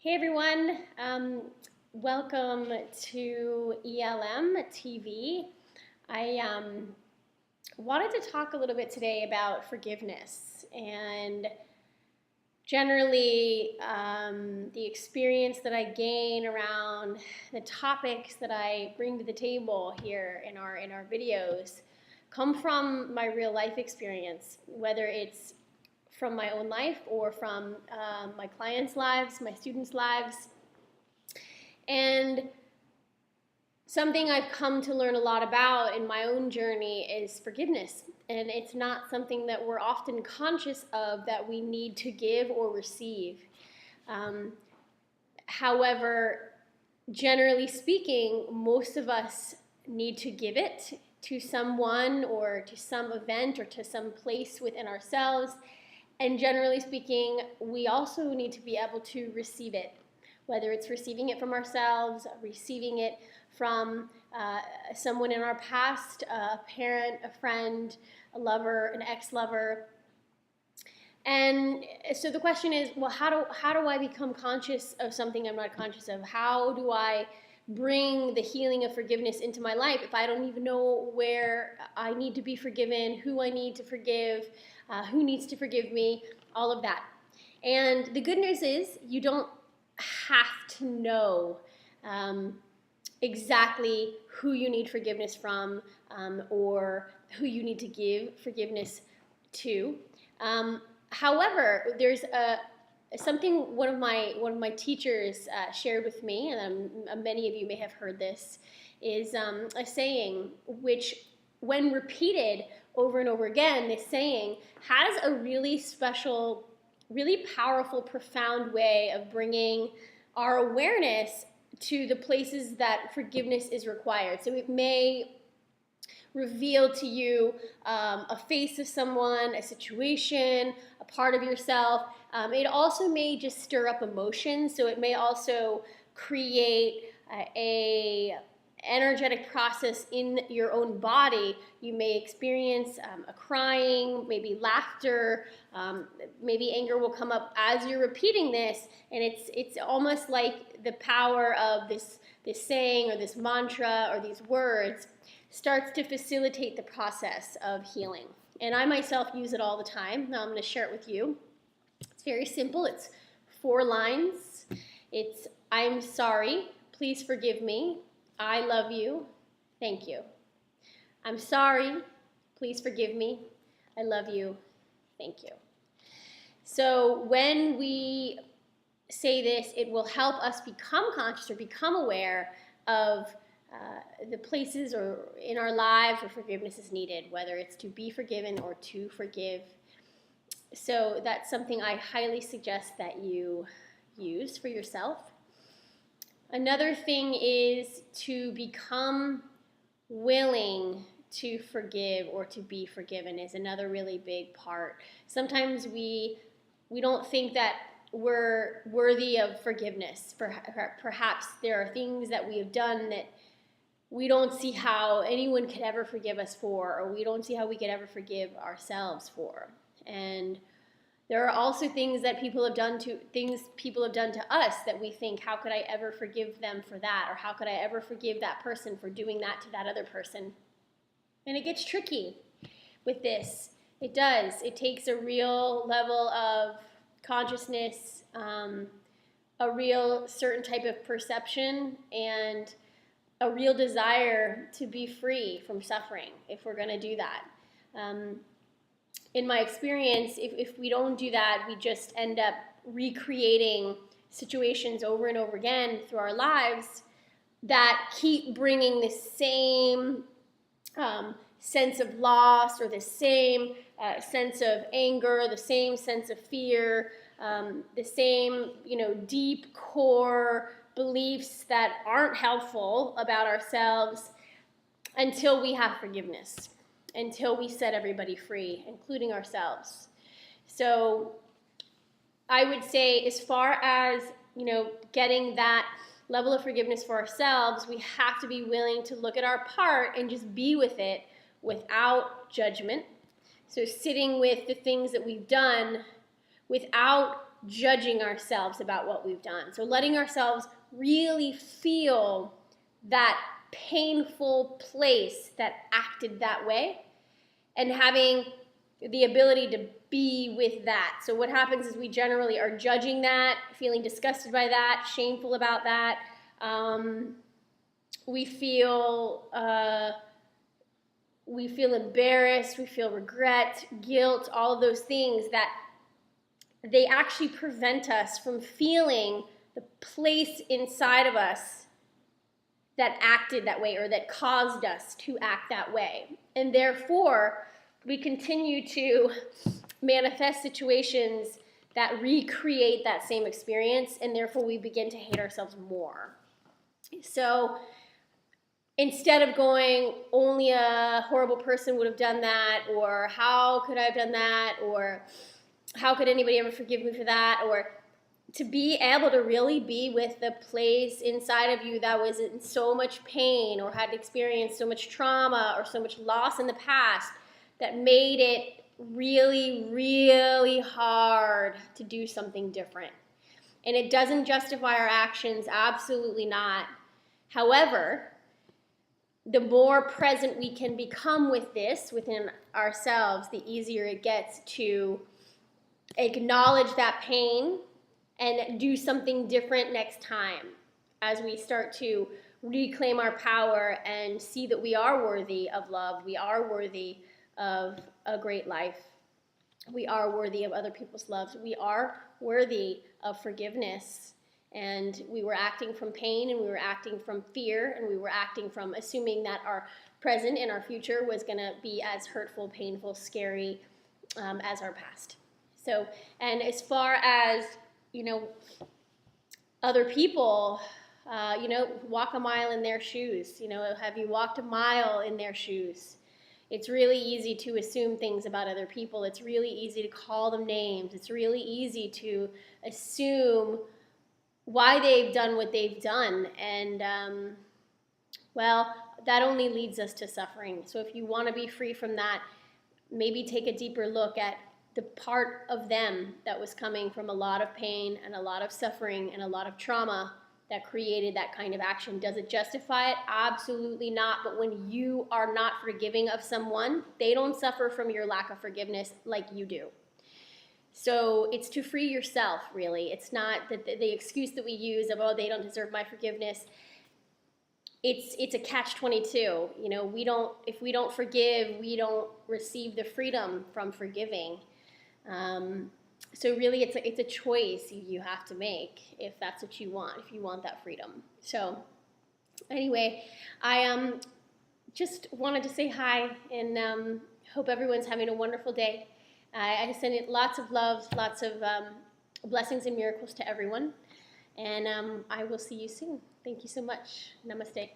Hey everyone, welcome to ELM TV. I wanted to talk a little bit today about forgiveness and generally the experience that I gain around the topics that I bring to the table here in our videos come from my real life experience, whether it's from my own life or from my clients' lives, my students' lives. And something I've come to learn a lot about in my own journey is forgiveness. And it's not something that we're often conscious of that we need to give or receive. However, generally speaking, most of us need to give it to someone or to some event or to some place within ourselves. And generally speaking, we also need to be able to receive it, whether it's receiving it from ourselves, receiving it from someone in our past, a parent, a friend, a lover, an ex-lover. And so the question is, well, how do I become conscious of something I'm not conscious of? How do I bring the healing of forgiveness into my life if I don't even know where I need to be forgiven, who I need to forgive, who needs to forgive me, all of that. And the good news is you don't have to know exactly who you need forgiveness from or who you need to give forgiveness to. However, there's something one of my teachers shared with me, and many of you may have heard this, is a saying which, when repeated over and over again, this saying has a really special, really powerful, profound way of bringing our awareness to the places that forgiveness is required. So it may reveal to you a face of someone, a situation, a part of yourself. It also may just stir up emotions, so it may also create a energetic process in your own body. You may experience a crying, maybe laughter, maybe anger will come up as you're repeating this, and it's almost like the power of this saying or this mantra or these words starts to facilitate the process of healing. And I myself use it all the time. Now I'm going to share it with you. It's very simple. It's 4 lines. It's, I'm sorry, please forgive me. I love you, thank you. I'm sorry, please forgive me. I love you, thank you. So when we say this, it will help us become conscious or become aware of the places or in our lives where forgiveness is needed, whether it's to be forgiven or to forgive. So that's something I highly suggest that you use for yourself. Another thing is to become willing to forgive or to be forgiven is another really big part. Sometimes we don't think that we're worthy of forgiveness. Perhaps there are things that we have done that we don't see how anyone could ever forgive us for, or we don't see how we could ever forgive ourselves for. And there are also things that people have done to us that we think, how could I ever forgive them for that? Or how could I ever forgive that person for doing that to that other person? And it gets tricky with this. It does. It takes a real level of consciousness, a real certain type of perception, and a real desire to be free from suffering if we're going to do that. In my experience, if we don't do that, we just end up recreating situations over and over again through our lives that keep bringing the same sense of loss or the same sense of anger, the same sense of fear, the same, deep core beliefs that aren't helpful about ourselves until we have forgiveness, until we set everybody free, including ourselves. So I would say, as far as, getting that level of forgiveness for ourselves, we have to be willing to look at our part and just be with it without judgment. So sitting with the things that we've done without judging ourselves about what we've done. So letting ourselves really feel that painful place that acted that way, and having the ability to be with that. So what happens is we generally are judging that, feeling disgusted by that, shameful about that. We feel embarrassed, we feel regret, guilt, all of those things that they actually prevent us from feeling the place inside of us that acted that way or that caused us to act that way. And therefore, we continue to manifest situations that recreate that same experience, and therefore we begin to hate ourselves more. So instead of going, only a horrible person would have done that, or how could I have done that, or how could anybody ever forgive me for that, or to be able to really be with the place inside of you that was in so much pain or had experienced so much trauma or so much loss in the past that made it really, really hard to do something different. And it doesn't justify our actions, absolutely not. However, the more present we can become with this within ourselves, the easier it gets to acknowledge that pain and do something different next time as we start to reclaim our power and see that we are worthy of love, we are worthy of a great life, we are worthy of other people's love, we are worthy of forgiveness. And we were acting from pain, and we were acting from fear, and we were acting from assuming that our present and our future was going to be as hurtful, painful, scary as our past. So, and as far as, other people, walk a mile in their shoes. Have you walked a mile in their shoes? It's really easy to assume things about other people. It's really easy to call them names. It's really easy to assume why they've done what they've done. And, that only leads us to suffering. So if you want to be free from that, maybe take a deeper look at the part of them that was coming from a lot of pain and a lot of suffering and a lot of trauma that created that kind of action. Does it justify it? Absolutely not. But when you are not forgiving of someone, they don't suffer from your lack of forgiveness like you do. So it's to free yourself, really. It's not that the excuse that we use of, they don't deserve my forgiveness. It's a catch-22. If we don't forgive, we don't receive the freedom from forgiving. So really, it's a choice you have to make if that's what you want, if you want that freedom. So anyway, I just wanted to say hi and hope everyone's having a wonderful day. I send it lots of love, lots of blessings and miracles to everyone. And I will see you soon. Thank you so much. Namaste.